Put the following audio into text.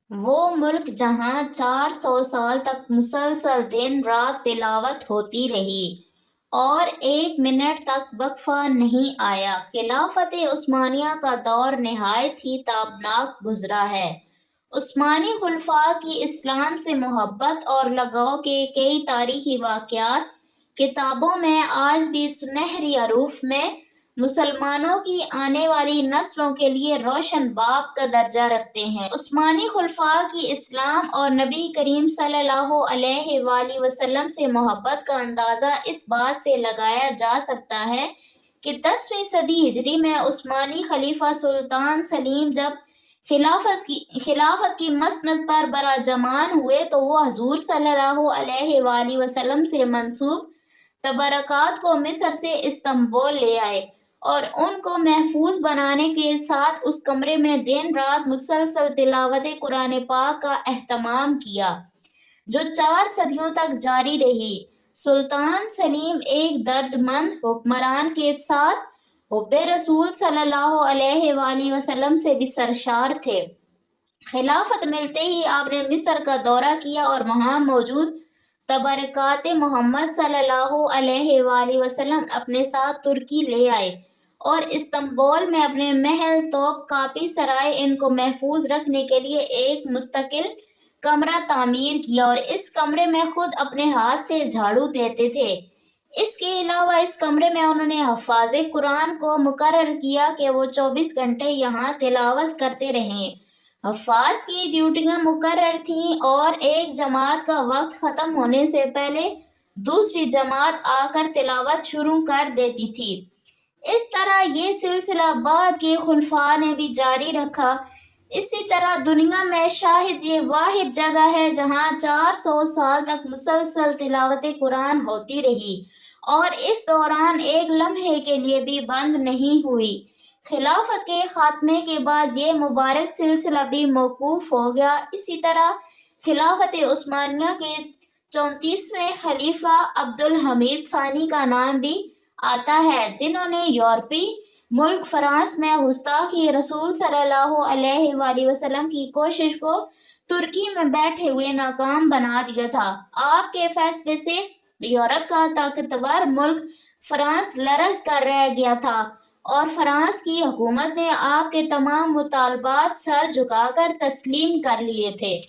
وہ ملک جہاں 400 سال تک مسلسل دن رات تلاوت ہوتی رہی اور 1 منٹ تک وقفہ نہیں آیا۔ خلافت عثمانیہ کا دور نہایت ہی تابناک گزرا ہے۔ عثمانی خلفاء کی اسلام سے محبت اور لگاؤ کے کئی تاریخی واقعات کتابوں میں آج بھی سنہری حروف میں مسلمانوں کی آنے والی نسلوں کے لیے روشن باب کا درجہ رکھتے ہیں۔ عثمانی خلفاء کی اسلام اور نبی کریم صلی اللہ علیہ وآلہ وسلم سے محبت کا اندازہ اس بات سے لگایا جا سکتا ہے کہ 10ویں صدی ہجری میں عثمانی خلیفہ سلطان سلیم جب خلافت کی مسند پر براجمان ہوئے تو وہ حضور صلی اللہ علیہ وآلہ وسلم سے منسوب تبرکات کو مصر سے استنبول لے آئے اور ان کو محفوظ بنانے کے ساتھ اس کمرے میں دن رات مسلسل تلاوت قرآن پاک کا اہتمام کیا، جو 4 صدیوں تک جاری رہی۔ سلطان سلیم ایک درد مند حکمران کے ساتھ حب رسول صلی اللہ علیہ وآلہ وسلم سے بھی سرشار تھے۔ خلافت ملتے ہی آپ نے مصر کا دورہ کیا اور وہاں موجود تبرکات محمد صلی اللہ علیہ وآلہ وسلم اپنے ساتھ ترکی لے آئے اور استنبول میں اپنے محل توپ کاپی سرائے ان کو محفوظ رکھنے کے لیے ایک مستقل کمرہ تعمیر کیا اور اس کمرے میں خود اپنے ہاتھ سے جھاڑو دیتے تھے۔ اس کے علاوہ اس کمرے میں انہوں نے حفاظ قرآن کو مقرر کیا کہ وہ 24 گھنٹے یہاں تلاوت کرتے رہیں۔ حفاظ کی ڈیوٹیاں مقرر تھیں اور ایک جماعت کا وقت ختم ہونے سے پہلے دوسری جماعت آ کر تلاوت شروع کر دیتی تھی۔ اس طرح یہ سلسلہ بعد کے خلفاء نے بھی جاری رکھا۔ اسی طرح دنیا میں شاید یہ واحد جگہ ہے جہاں 400 سال تک مسلسل تلاوت قرآن ہوتی رہی اور اس دوران ایک لمحے کے لیے بھی بند نہیں ہوئی۔ خلافت کے خاتمے کے بعد یہ مبارک سلسلہ بھی موقوف ہو گیا۔ اسی طرح خلافت عثمانیہ کے 34ویں خلیفہ عبدالحمید ثانی کا نام بھی آتا ہے، جنہوں نے یورپی ملک فرانس میں گستاخی رسول صلی اللہ علیہ وآلہ وسلم کی کوشش کو ترکی میں بیٹھے ہوئے ناکام بنا دیا تھا۔ آپ کے فیصلے سے یورپ کا طاقتور ملک فرانس لرز کر رہ گیا تھا اور فرانس کی حکومت نے آپ کے تمام مطالبات سر جھکا کر تسلیم کر لیے تھے۔